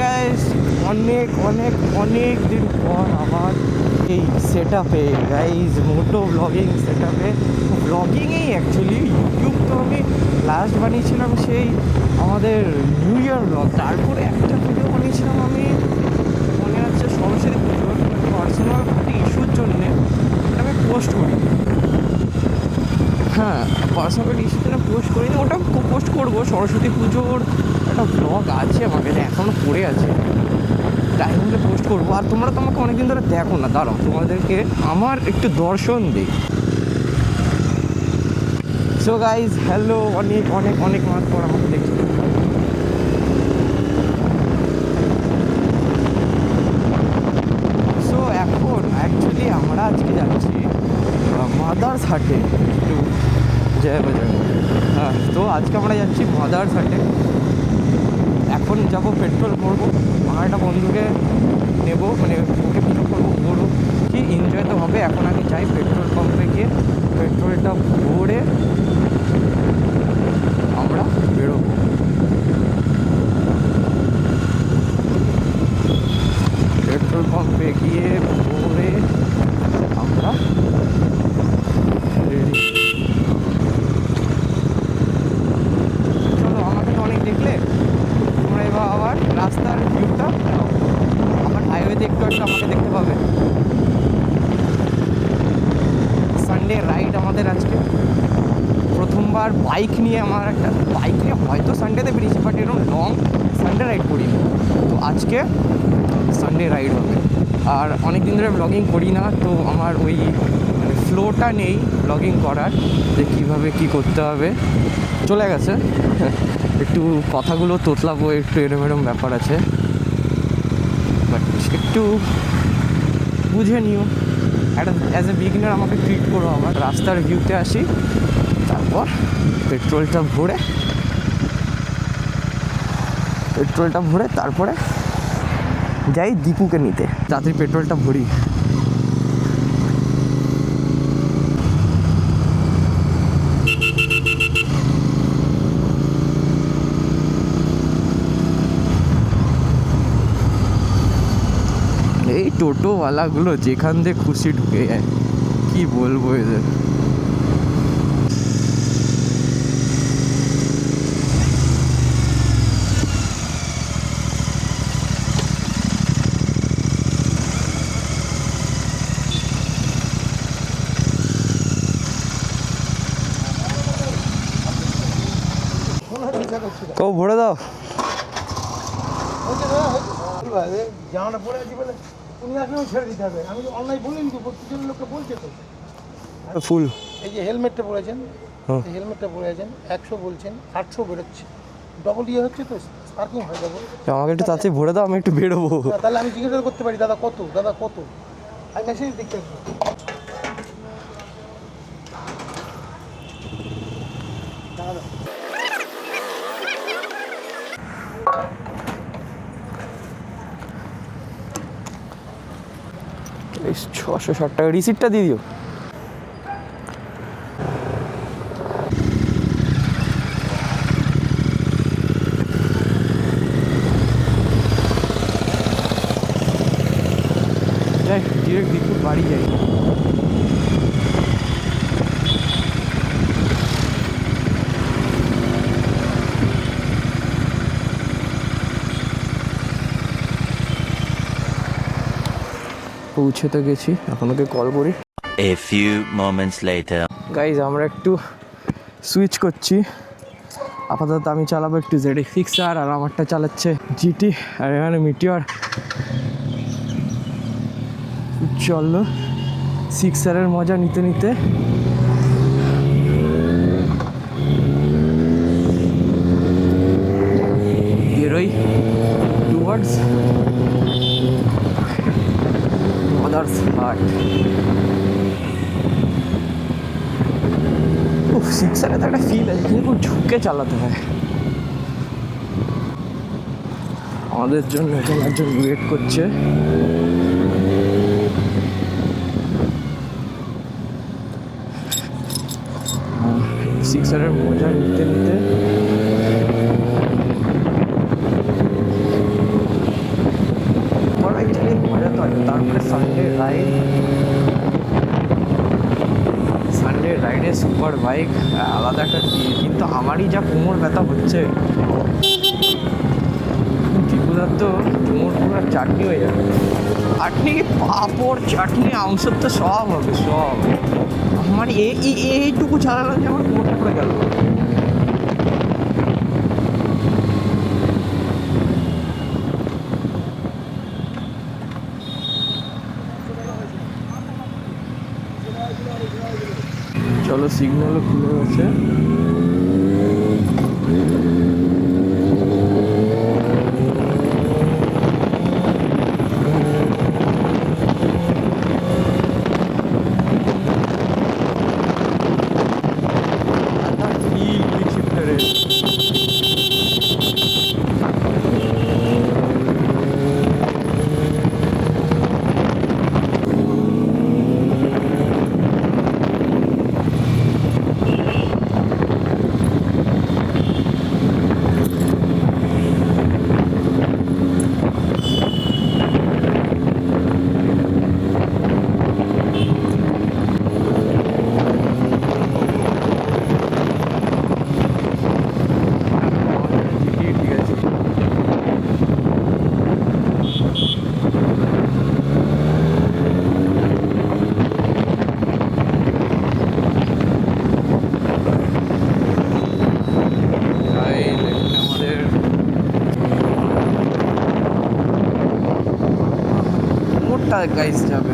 Guys অনেক অনেক অনেক দিন পর আবার এই সেট আপে গাইজ মোটো ব্লগিং সেট আপে ব্লগিংয়েই অ্যাকচুয়ালি ইউটিউব তো আমি লাস্ট বানিয়েছিলাম সেই আমাদের নিউ ইয়ার ব্লগ, তারপরে একটা ভিডিও বানিয়েছিলাম আমি মনে আছে সরস্বতী পুজোর পার্সোনাল একটা ইস্যুর জন্যে আমি পোস্ট করি। হ্যাঁ, পার্সোনাল ইস্যুর জন্য পোস্ট করিনি, ওটা পোস্ট করবো। সরস্বতী পুজোর একটা ব্লগ আছে আমার কাছে, এখনও পড়ে আছে, টাইম হলে পোস্ট করবো। আর তোমরা তো আমাকে অনেকদিন ধরে দেখো না, দাঁড়াও তোমাদেরকে আমার একটু দর্শন দিই। সো গাইজ হ্যালো, অনেক অনেক অনেক মাস পর আমাকে দেখছি। সো এখন অ্যাকচুয়ালি আমরা আজকে যাচ্ছি মাদার্স হাটে একটু জয় বাজার। হ্যাঁ, তো আজকে আমরা যাচ্ছি মাদার্স হাটে। এখন যাবো পেট্রোল ভরবো, আমার একটা বন্ধুকে নেবো, মানে ওকে পিক করবো, বলবো কি এনজয় তো হবে। এখন আমি চাই পেট্রোল পাম্পে গিয়ে পেট্রোলটা ভরে আমরা বেরোবো। পেট্রোল পাম্পে গিয়ে ভরে আমরা রেডি। চলো, আমাকে তো অনেক দেখলে, তোমরা এবার আবার রাস্তার ভিউটা আমার হাইওয়েতে একটু একটু আমাকে দেখতে পাবে। সানডে রাইড আমাদের আজকে, প্রথমবার বাইক নিয়ে, আমার একটা বাইক নিয়ে হয়তো সানডেতে বেরিয়েছি, বাট এরকম লং সানডে রাইড করিনি। তো আজকে সানডে রাইড হবে। আর অনেক দিন ধরে ব্লগিং করি না, তো আমার ওই মানে ফ্লোটা নেই ব্লগিং করার, যে কীভাবে কী করতে হবে। চলে গেছে, একটু কথাগুলো তোতলাবো, একটু এরম এরম ব্যাপার আছে, বাট একটু বুঝে নিও। একটা অ্যাজ এ বিগিনার আমাকে ট্রিট করো। আমার রাস্তার ভিউতে আসি, তারপর পেট্রোলটা ভরে তারপরে যাই দীপুকে নিতে। তাড়াতাড়ি পেট্রোলটা ভরি। এই টোটোওয়ালাগুলো যেখান দিয়ে খুশি ঢুকে যায়, কি বলবো এদের। কেউ ভরে দাও। জামাটা পরে আছি বলে উনি আসলেও ছেড়ে দিতে হবে। আমি অনলাইন বলিনি তো, প্রত্যেকজন লোককে বলছে তো। ফুল এই যে হেলমেটটা পরেছেন, এই হেলমেটটা পরে আছেন, 100 বলছেন, 800 বেরোচ্ছে, ডবল ইয়ে হচ্ছে তো, পার্কিং হয়ে যাবো। আমাকে একটু তাড়াতাড়ি ভরে দাও, আমি একটু বেরোবো। তাহলে আমি জিজ্ঞাসা করতে পারি দাদা কত, দাদা কত, আমি মেসেজ দেখতে আসবো। দাদা 660 টাকা রিসিপ্টটা দিয়ে দিও। যাই ডিরেক্ট দীপুর বাড়ি যাই। পৌঁছে তো গেছি, এখন ওকে কল করি। A few moments later. Guys আমরা একটু সুইচ করছি। আপাতত আমি চালাবো একটু ZX6R, আর আমারটা চালাচ্ছে GT, আর এখানে মিটিওর। চলো 6R মজা নিতে নিতে বেরোই টুয়ার্ডস মাদার্স হাট। 6R তো একটা ফিল আছে, কিন্তু খুব ঝুঁকে চালাতে হয়। আমাদের জন্য এখন একজন ওয়েট করছে। সিক্সারের মজা নিতে নিতে হয়, তারপরে সানডে রাইডে সুপার বাইক আলাদা একটা feel। কিন্তু আমারই যা কোমর ব্যথা হচ্ছে, ত্রিপুরার তো কোমর পুরো চাটনি হয়ে যাবে। চাটনি, পাঁপড়, চাটনি, আমসব তো সব হবে, সব। আমার এইটুকু চালালাম যে আমার কোমরটা পড়ে গেল। চলো, সিগন্যালও খুলে গেছে। গাইস যাবে।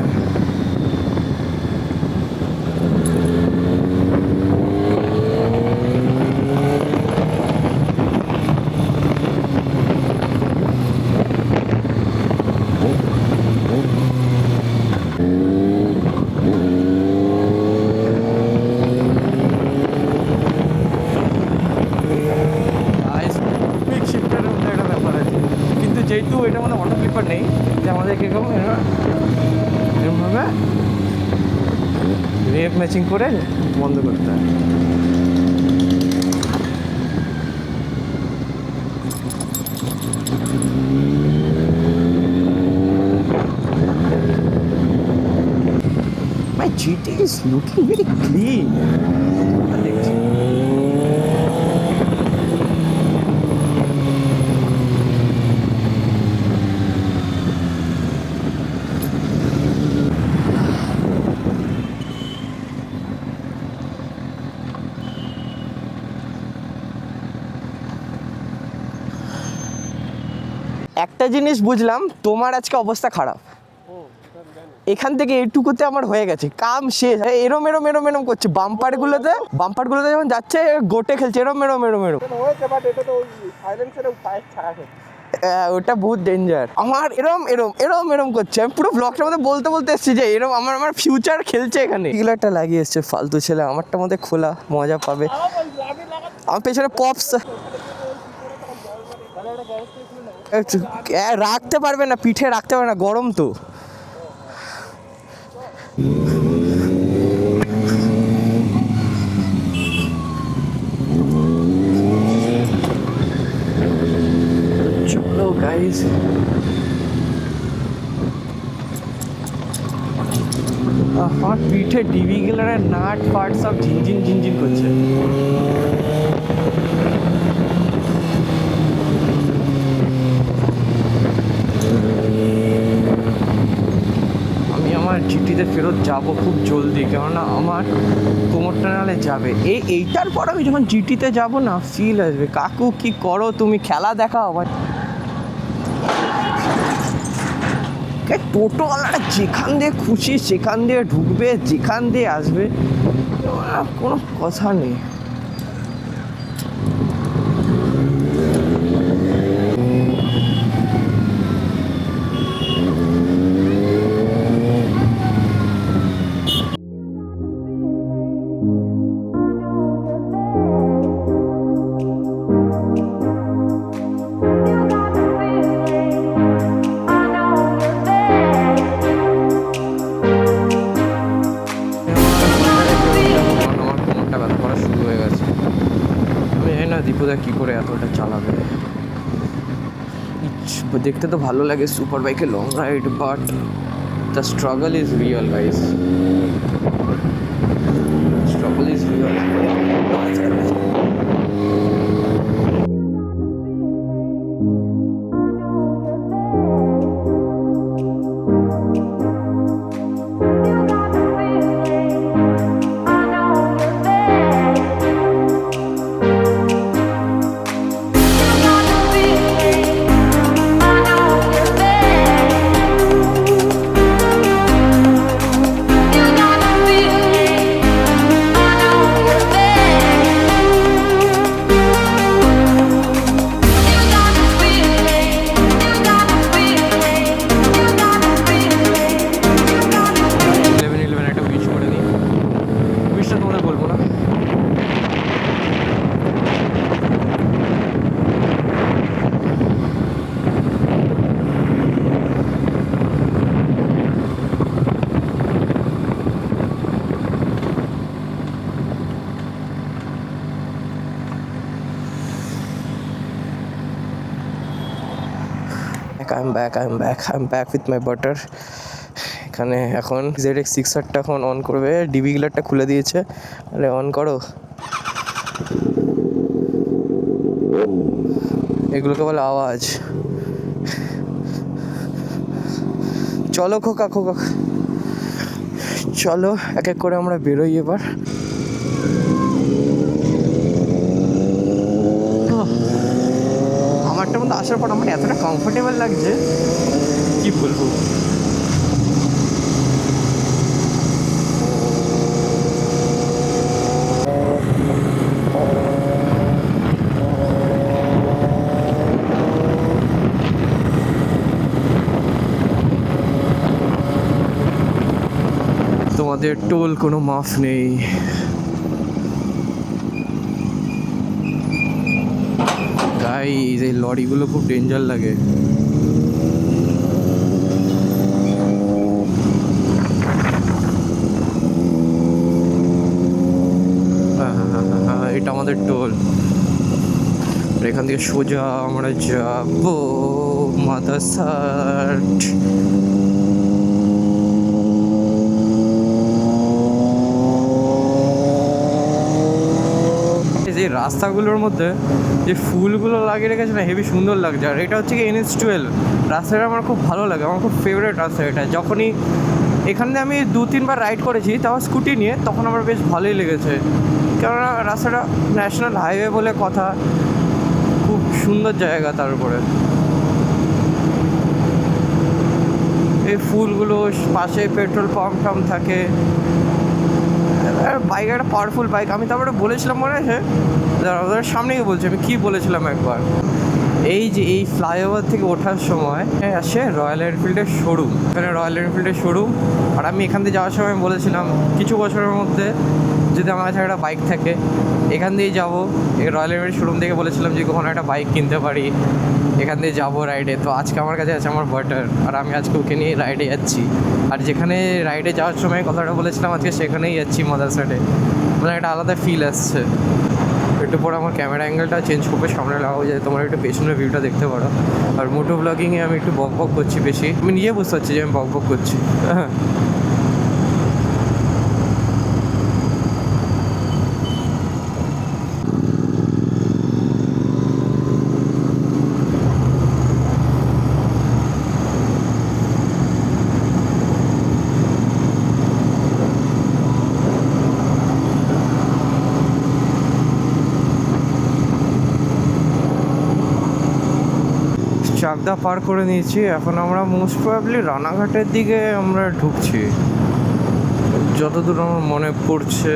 কিন্তু যেহেতু এটা আমাদের অটো ক্লিপার নেই, যে আমাদের কীরকম এরকমভাবে রেপ ম্যাচিং করে বন্ধ করতে হয়। My GT is looking very clean. দেখছি। একটা জিনিস বুঝলাম, তোমার আজকে অবস্থা খারাপ। এখান থেকে এইটুকুতে আমার হয়ে গেছে, কাম শেষ। এরম এরম এরম এরম করছে বাম্পারগুলোতে যখন যাচ্ছে গোটে খেলছে এরম এরম এরম এরম। ওটা বহুত ডেঞ্জার। আমার এরম এরম এরম এরম করছে। আমি পুরো ব্লগটার মধ্যে বলতে এসেছি যে এরম আমার ফিউচার খেলছে এখানে। এগুলাটা লাগিয়ে এসছে ফালতু ছেলে। আমারটার মধ্যে খোলা, মজা পাবে। আমার পেছনে পপস রাখতে পারবে না, পিঠে রাখতে পারবে না, গরম তো। চলো গাইস, আমার পিঠে ডিবি গেলার নাট ফাট সব ঝিনঝিন ঝিনঝিন করছে। আমি আমার জিটিতে ফেরত যাব খুব জলদি, কেননা আমার কোমরটা নাহলে যাবে। এইটার পর আমি যখন জিটিতে যাব না, ফিল আসবে। কাকু কি করো তুমি, খেলা দেখা আমার। টোটোওয়ালারা যেখান দিয়ে খুশি সেখান দিয়ে ঢুকবে, যেখান দিয়ে আসবে, কোনো কথা নেই। দীপুদা কী করে এতটা চালাবে, দেখতে তো ভালো লাগে সুপার বাইকে long ride, but the struggle is real guys, struggle is real. I'm back with my butter. এখানে এখন ZX6R এখন অন করবে, ডিবি গিলারটা খুলে দিয়েছে। আরে অন করো, এগুলোকে বলে আওয়াজ। চলো খোকা, চলো এক এক করে আমরা বেরোই এবার। আমারটার মধ্যে আসার পর আমার এতটা কমফোর্টেবল লাগছে কি বলবো। তোমাদের টোল কোনো মাফ নেই। গাইস এই লরিগুলো খুব ডেঞ্জার লাগে। এটা আমাদের টোল, এখান থেকে সোজা আমরা যাবো মাদারসাট। এই রাস্তাগুলোর মধ্যে যে ফুলগুলো লাগিয়ে রেখেছে না, হেবি সুন্দর লাগছে। আর এটা হচ্ছে কি NH12 রাস্তাটা আমার খুব ভালো লাগে, আমার খুব ফেভারিট রাস্তা এটা। যখনই এখানে আমি 2-3 বার রাইড করেছি, তাও স্কুটি নিয়ে, তখন আমার বেশ ভালোই লেগেছে। কেননা রাস্তাটা ন্যাশনাল হাইওয়ে বলে কথা, খুব সুন্দর জায়গা। তার উপরে এই ফুলগুলো, পাশে পেট্রোল পাম্প থাকে। বাইক একটা পাওয়ারফুল বাইক। আমি তারপরে বলেছিলাম মনে আছে, ওদের সামনেই বলছি, আমি কী বলেছিলাম একবার, এই যে এই ফ্লাইওভার থেকে ওঠার সময় আসে রয়্যাল এনফিল্ডের শোরুম। এখানে রয়্যাল এনফিল্ডের শোরুম। আর আমি এখান থেকে যাওয়ার সময় বলেছিলাম কিছু বছরের মধ্যে যদি আমার কাছে একটা বাইক থাকে, এখান দিয়েই যাবো। এই রয়্যাল এনফিল্ড শোরুম থেকে বলেছিলাম যে কখনো একটা বাইক কিনতে পারি, এখান দিয়ে যাবো রাইডে। তো আজকে আমার কাছে আছে আমার বাটার, আর আমি আজকে ওকে নিয়ে রাইডে যাচ্ছি। আর যেখানে রাইডে যাওয়ার সময় কথাটা বলেছিলাম আজকে সেখানেই যাচ্ছি মাদারসাটে। মানে একটা আলাদা ফিল আসছে। একটু পরে আমার ক্যামেরা অ্যাঙ্গেলটা চেঞ্জ করবে, সামনে লাগাবো, যাতে তোমরা একটু পেছনের ভিউটা দেখতে পারো। আর মোটো ব্লগিংয়ে আমি একটু বক করছি বেশি, আমি নিজে বুঝতে পারছি যে আমি বক করছি। হ্যাঁ, চাকদা পার করে নিয়েছি। এখন আমরা মোস্ট প্রবাবলি রানাঘাটের দিকে আমরা ঢুকছি, যতদূর আমার মনে পড়ছে।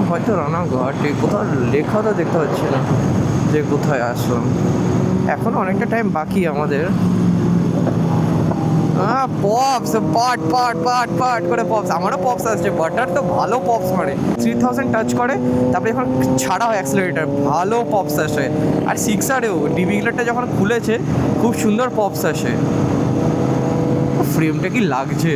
হয়তো রানাঘাটে কোথাও লেখা তো দেখতে পাচ্ছি না যে কোথায় আসলাম। এখন অনেকটা টাইম বাকি আমাদের। পপস পাট পাট পাট পাট করে পপস, আমারও পপস আসছে। বাটার তো ভালো পপস মারে, 3000 টাচ করে, তারপরে যখন ছাড়া হয় অ্যাক্সিলারেটার ভালো পপস আসে। আর 6Rও ডিবি গিলারটা যখন খুলেছে খুব সুন্দর পপস আসে। ফ্রেমটা কি লাগছে!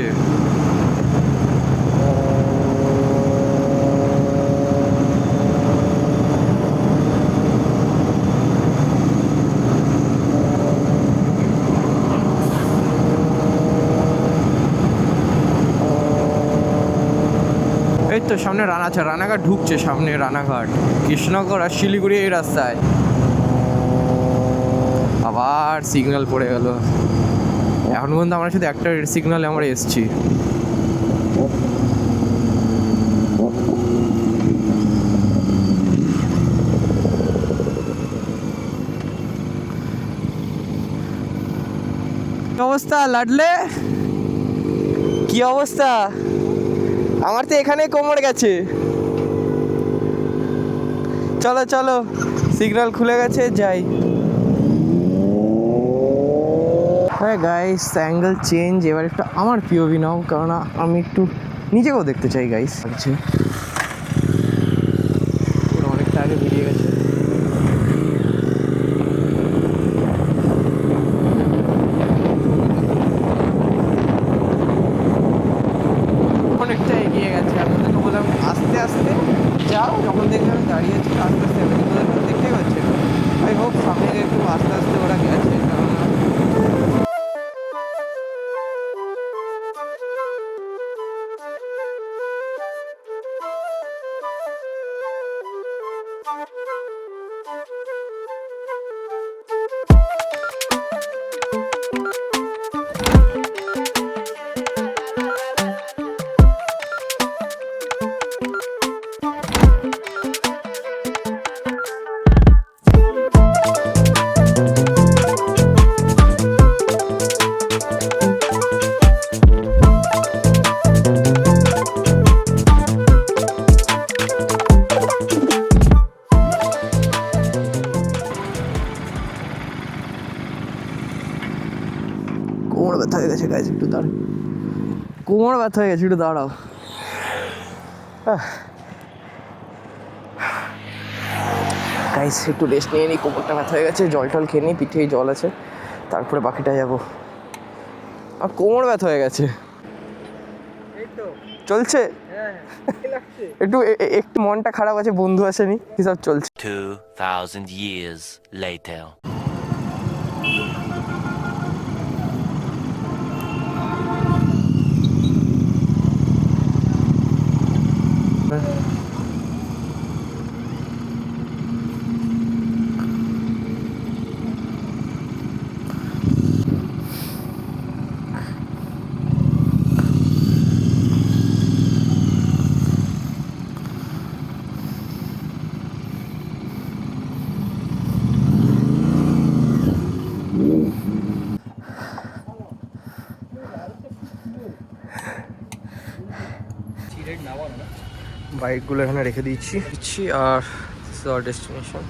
তো সামনে রানাঘাট ঢুকছে, সামনে রানাঘাট, কৃষ্ণনগর আর শিলিগুড়ি এই রাস্তায়। আবার সিগন্যাল পড়ে গেল। এখন পর্যন্ত আমরা শুধু একটা সিগন্যালে আমরা এসছি। কি অবস্থা লাডলে, কি অবস্থা? আমার তো এখানেই কোমর গেছে। চলো চলো, সিগন্যাল খুলে গেছে, যাই। হ্যাঁ গাইস, অ্যাঙ্গেল চেঞ্জ। এবার একটু আমার পিওভি নাও, কারণ আমি একটু নিজেকেও দেখতে চাই গাইস। আচ্ছা, অনেকটা আগে বেরিয়ে গেছে। অনেকটা এগিয়ে গেছে। আমি ওদেরকে বললাম আস্তে আস্তে যাও, যখন দেখলে আমি দাঁড়িয়ে আছি আস্তে আস্তে দেখতেই পাচ্ছে। আই হোপ সামনে একটু আস্তে আস্তে ওরা গেছে, কারণ কোমর ব্যথা হয়ে গেছে গাইজ, একটু দাঁড়াও। কোমর ব্যথা হয়ে গেছে, একটু দাঁড়াও। গাইজ একটু রেস্ট নিয়ে নিই, কোমরটা ব্যথা হয়ে গেছে। জল টল খেয়ে নিই, পিঠে জল আছে, তারপরে বাকিটা যাবো। আর কোমর ব্যথা হয়ে গেছে। চলছে একটু একটু মনটা খারাপ আছে, বন্ধু আসেনি, হিসাব চলছে। 2,000 years later. বাইকগুলো এখানে রেখে দিচ্ছি আর ডেস্টিনেশন।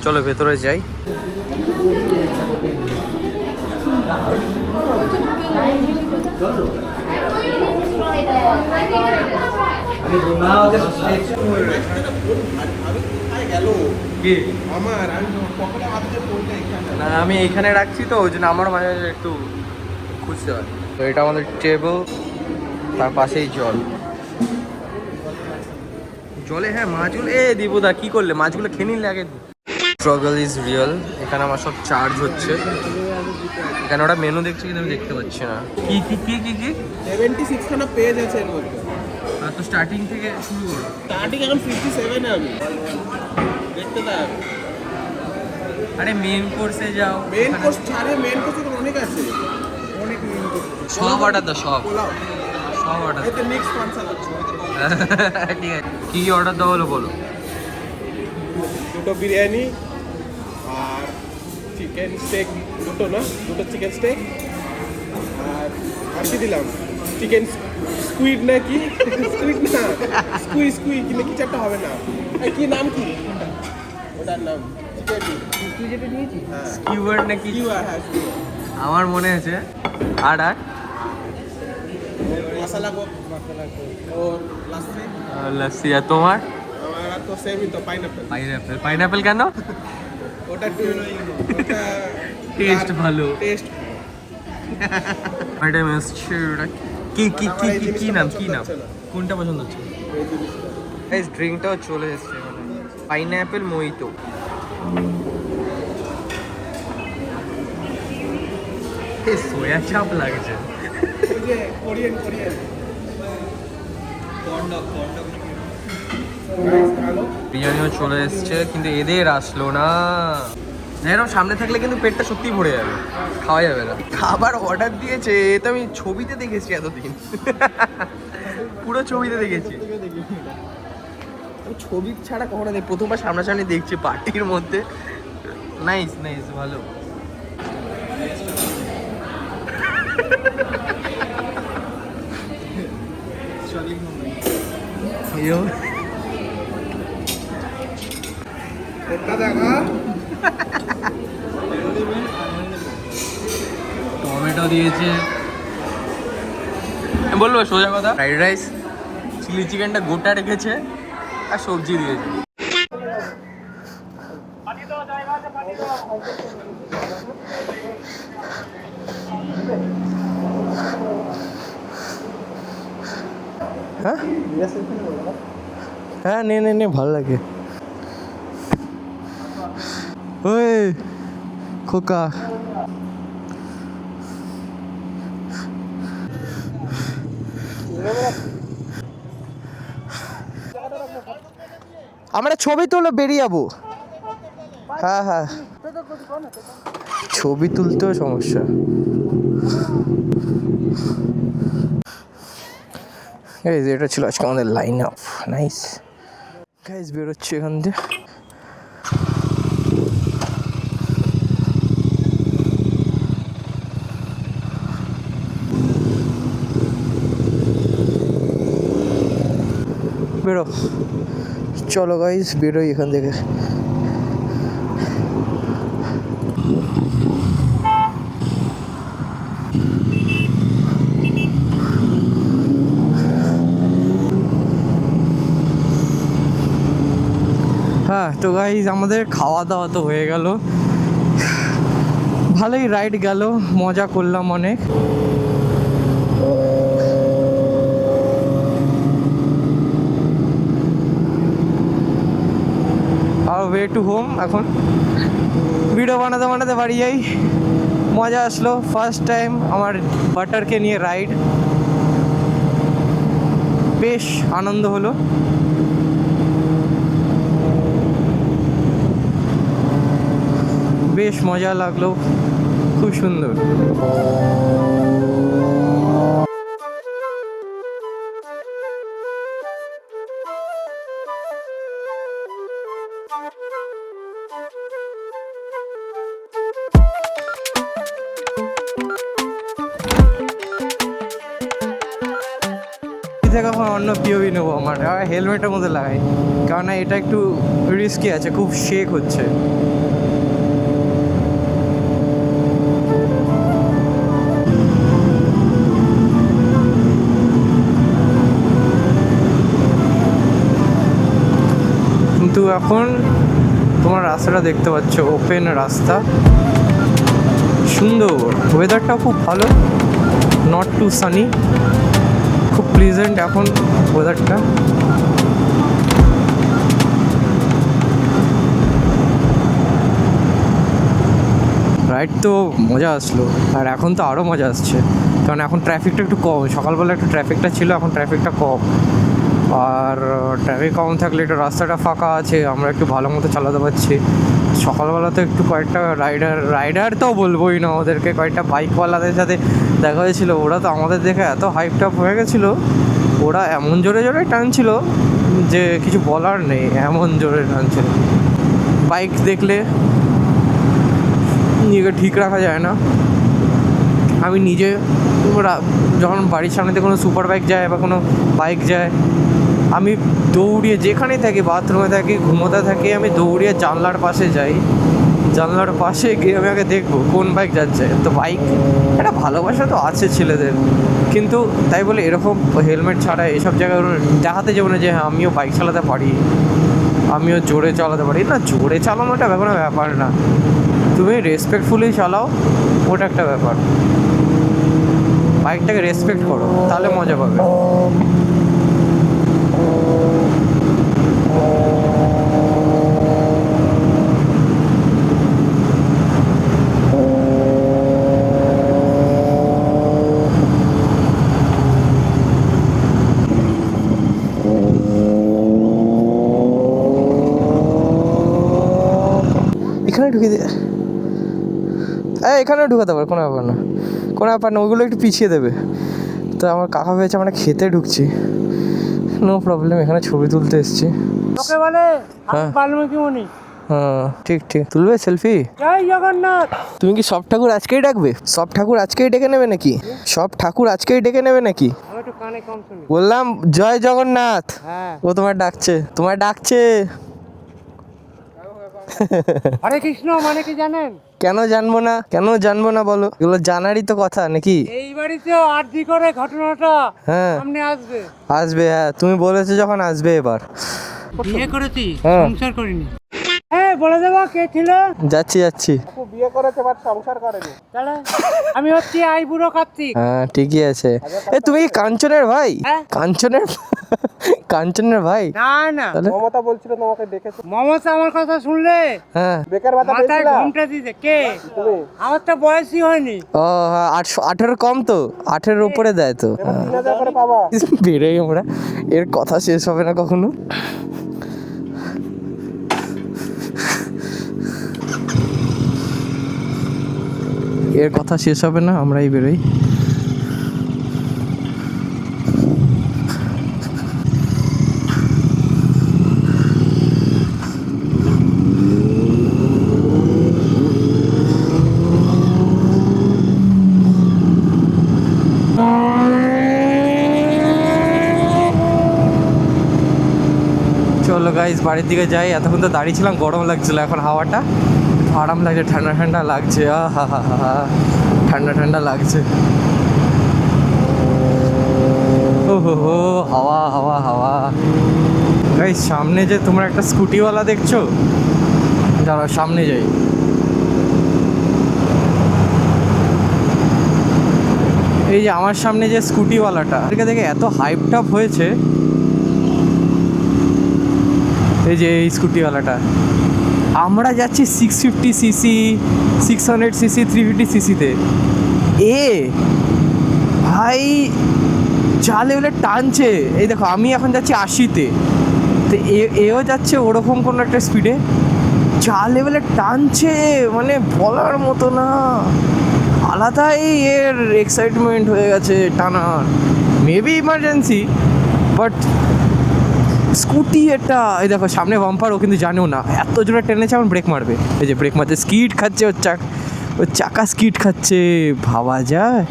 চলো ভেতরে যাই। না আমি এইখানে রাখছি তো, ওই জন্য আমার মাঝে একটু খুঁজতে হয়। তো এটা আমাদের টেবিল, তার পাশেই জল। জলে হ্যাঁ মাছগুলো, দীপুদা কি করলে, মাছগুলো খেয়ে নিলে আগে। Struggle is real. এখানে আমার সব চার্জ হচ্ছে। এখানে ওরা মেনু দেখছে কিন্তু আমি দেখতে পাচ্ছি না। কি কি কি কি কি 76 খানা পেজ আছে এর মধ্যে। তো স্টার্টিং থেকে শুরু করো। স্টার্টিং এখন 57 এ আমি দেখতে থাক। আরে মেন কোর্সে যাও। মেন কোর্স ছাড়ে, মেন কোর্স তো অনেক আছে, অনেক মেন কোর্স। সব অর্ডার দাও, সব পোলাও সব অর্ডার। এতে মিক্স স্পন্সর আছে। ঠিক আছে, কি কি অর্ডার দাও হলো বলো। দুটো বিরিয়ানি আর চিকেন স্টেক, দুটো না, দুটো চিকেন স্টেক আর কি দিলাম, চিকেন স্কুইড না কি, স্কুইড না, স্কুই কিন্তু কিছু একটা হবে না। কি নাম কি ওটার নাম? তুই যেটা নিয়েছিস হ্যাঁ কিওয়ার্ড নাকি? কিওয়ার্ড, হ্যাঁ আমার মনে আছে। আর আর মশলা গো, ও লাস্সি। লস্যি। আর তোমার? আমার তো সেমই তো, পাইনাপেল। পাইনাপেল। পাইনাপেল কেন? ওটা একটু টেস্ট ভালো। টেস্ট ম্যাডাম এসছে। ওটা কি কি কি কি কি নাম, কি নাম, কোনটা পছন্দ হচ্ছে? গাইস ড্রিঙ্কটাও চলে এসেছে, মানে পাইনাপেল মোহিতো। সোয়া চাপ লাগছে। ওই যে কোরিয়ান বিরিয়ানিও চলে এসছে, কিন্তু এদের আসলো না। এরকম সামনে থাকলে কিন্তু পেটটা সত্যি ভরে যাবে, খাওয়া যাবে না। খাবার অর্ডার দিয়েছে, এ তো আমি ছবিতে দেখেছি এতদিন, পুরো ছবিতে দেখেছি। আমি ছবি ছাড়া কখনো দেখি, প্রথমবার সামনাসামনি দেখছি পার্টির মধ্যে। নাইস নাইস, ভালো। টমেটো দিয়েছে, বলবো সোজা কথা, ফ্রাইড রাইস চিলি চিকেনটা গোটা রেখেছে আর সবজি দিয়েছে। হ্যাঁ হ্যাঁ, নে নে নে, ভালো লাগে। ওই খোকা, আমরা ছবি তুলে বেরিয়ে যাবো। হ্যাঁ হ্যাঁ, ছবি তুলতেও সমস্যা। গাইজ এটা ছিল আজকে আমাদের লাইন আপ। নাইস গাইজ, বেরোচ্ছি এখান থেকে। বেরো, চলো গাইজ বেরোই এখান থেকে। হ্যাঁ তো গাইজ আমাদের খাওয়া দাওয়া তো হয়ে গেল, ভালোই রাইড গেল, মজা করলাম অনেক। আর ওয়ে টু হোম। এখন ভিডিও বানাতে বানাতে বাড়ি যাই। মজা আসলো, ফার্স্ট টাইম আমার বাটারকে নিয়ে রাইড, বেশ আনন্দ হলো। বেশ মজা লাগলো, খুব সুন্দর। থেকে এখন অন্য পিওভি নেবো, আমার হেলমেটের মধ্যে লাগাই, কারণ এটা একটু রিস্কি আছে, খুব শেক হচ্ছে। কিন্তু এখন তোমার রাস্তাটা দেখতে পাচ্ছ, ওপেন রাস্তা, সুন্দর, ওয়েদারটা খুব ভালো, নট টু সানি, খুব প্লিজেন্ট এখন ওয়েদারটা। রাইড তো মজা আসলো, আর এখন তো আরও মজা আসছে, কারণ এখন ট্রাফিকটা একটু কম। সকালবেলা একটু ট্রাফিকটা ছিল, এখন ট্রাফিকটা কম। আর ট্রাফিক কম থাকলে একটু রাস্তাটা ফাঁকা আছে, আমরা একটু ভালো মতো চালাতে পারছি। সকালবেলা তো একটু কয়েকটা রাইডার তো বলবোই না, ওদেরকে কয়েকটা বাইকওয়ালাদের সাথে দেখা হয়েছিল। ওরা তো আমাদের দেখে এত হাইপটাপ হয়ে গেছিলো, ওরা এমন জোরে জোরে টানছিল যে কিছু বলার নেই, এমন জোরে টানছিল। বাইক দেখলে নিজেকে ঠিক রাখা যায় না। আমি নিজে যখন বাড়ির সামনে দিয়ে কোনো সুপার বাইক যায় বা কোনো বাইক যায়, আমি দৌড়িয়ে যেখানেই থাকি, বাথরুমে থাকি, ঘুমোতে থাকি, আমি দৌড়িয়ে জানলার পাশে যাই। জানলার পাশে গিয়ে আমি আগে দেখবো কোন বাইক যাচ্ছে। তো বাইক একটা ভালোবাসা তো আছে ছেলেদের, কিন্তু তাই বলে এরকম হেলমেট ছাড়া এসব জায়গায় দেখাতে যাবো না যে হ্যাঁ আমিও বাইক চালাতে পারি, আমিও জোরে চালাতে পারি না। জোরে চালানোটা কোনো ব্যাপার না, তুমি রেসপেক্টফুলি চালাও, ওটা একটা ব্যাপার। বাইকটাকে রেসপেক্ট করো, তাহলে মজা পাবে। এখানে ঢুকে দিয়ে এখানেও ঢুকাতে পারে, কোনো ব্যাপার না, কোনো ব্যাপার না, ওইগুলো একটু পিছিয়ে দেবে। তো আমার কাকা ভেবেছে আমরা খেতে ঢুকছি, নো প্রবলেম, এখানে ছবি তুলতে এসেছি। ওকে বলে হ্যাঁ। বাল্মীকি মুনি। হ্যাঁ ঠিক ঠিক, তুলবে সেলফি? জয় জগন্নাথ। তুমি কি সব ঠাকুর আজকেই ডাকবে? সব ঠাকুর আজকেই ডেকে নেবে নাকি? সব ঠাকুর আজকেই ডেকে নেবে নাকি? আমি একটু কানে কম শুনি। বললাম জয় জগন্নাথ। হ্যাঁ। ও তোমার ডাকছে, তোমার ডাকছে। হরে কৃষ্ণ মানে কি জানেন? কেন জানবো না, কেন জানবো না বলো, এগুলো জানারই তো কথা নাকি? এই বাড়িতেও আরজি করে ঘটনাটা হ্যাঁ সামনে আসবে। আসবে, হ্যাঁ তুমি বলেছো যখন আসবে এবার। বিয়ে করেছি, হ্যাঁ। সংসার করিনি। হ্যাঁ বলে দেবো কে ছিল। যাচ্ছি যাচ্ছি। আপু বিয়ে করেছে বাট সংসার করেনি। তাহলে আমি হচ্ছি আইবুড়ো কার্তিক। হ্যাঁ ঠিকই আছে। এ তুমি কি কাঞ্চনের ভাই? হ্যাঁ। কাঞ্চনের কাঞ্চনের ভাই? না না, তাহলে? মমতা বলছিল তোমাকে ডেকেছে। মমতা আমার কথা শুনলে হ্যাঁ বেকার ভাতা মাথায় পেয়েছিলা? ঘুমটা দিতে। কে? তুমি আমার তো বয়সই হয়নি। ও হ্যাঁ, 18 কম তো, 18 উপরে দেয় তো। হ্যাঁ। 3000 করে পাবা। বেরোই আমরা, এর কথা শেষ হবে না কখনো। এর কথা শেষ হবে না, আমরাই বেরোই। চলো গাইস বাড়ির দিকে যাই। এতক্ষণ তো দাঁড়িয়ে ছিলাম, গরম লাগছিল, এখন হাওয়াটা আরাম লাগছে, ঠান্ডা ঠান্ডা লাগছে। হা হা হা, ঠান্ডা ঠান্ডা লাগছে। ও হো হো, হাওয়া হাওয়া হাওয়া। গাইস সামনে যে তোমরা একটা স্কুটিওয়ালা দেখছো, দাঁড়াও সামনে যাই। এই যে আমার সামনে যে স্কুটিওয়ালাটা, এটাকে দেখে এত হাইপড আপ হয়েছে। এই যে এই স্কুটিওয়ালাটা, আমরা যাচ্ছি 650 সিসি, 600 সিসি, 350 সিসিতে। ভাই যা লেভেলে টানছে, এই দেখো আমি এখন যাচ্ছি 80-তে, তো এও যাচ্ছে ওরকম কোনো একটা স্পিডে, যা লেভেলে টানছে মানে বলার মতো না। আলাদাই এর এক্সাইটমেন্ট হয়ে গেছে টানার। মেবি ইমার্জেন্সি, বাট স্কুটি এটা। এই দেখো সামনে বাম্পার, ও কিন্তু জানেও না এত জোরে টেনেছে, এখন ব্রেক মারবে। এই যে ব্রেক মারছে, স্কিড খাচ্ছে, ওর চাকা স্কিড খাচ্ছে, ভাবা যায়।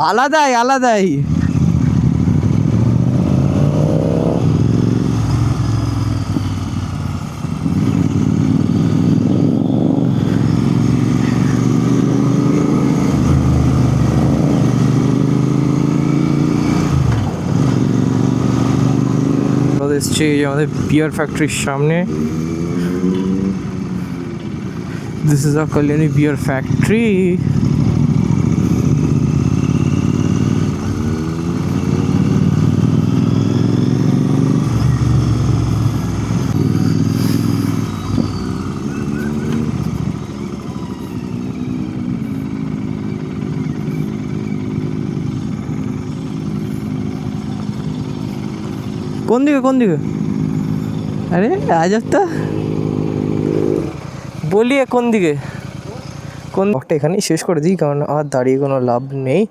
আলাদাই আলাদাই। এসছে আমাদের বিয়ার ফ্যাক্টরির সামনে। This is a Kalyani beer factory. কোন দিকে কোন দিকে? আরে আজবটা বলি কোন দিকে, কোন ব্লগটা এখানেই শেষ করে দিই, কারণ আর দাঁড়িয়ে কোনো লাভ নেই।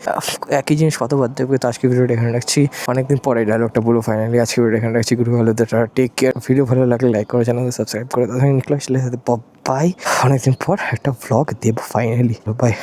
একই জিনিস কতবার দেখবে, তো আজকে ভিডিওটা এখানে রাখছি। অনেকদিন পরে ডায়লগটা বলো ফাইনালি, আজকে ভিডিওটা এখানে রাখছি। গুরু ভালো, টেক কেয়ার। ভিডিও ভালো লাগলে লাইক করে, চ্যানেলকে সাবস্ক্রাইব করে দাও। Niklas bye. অনেকদিন পর একটা ব্লগ দেবো ফাইনালি, বাই।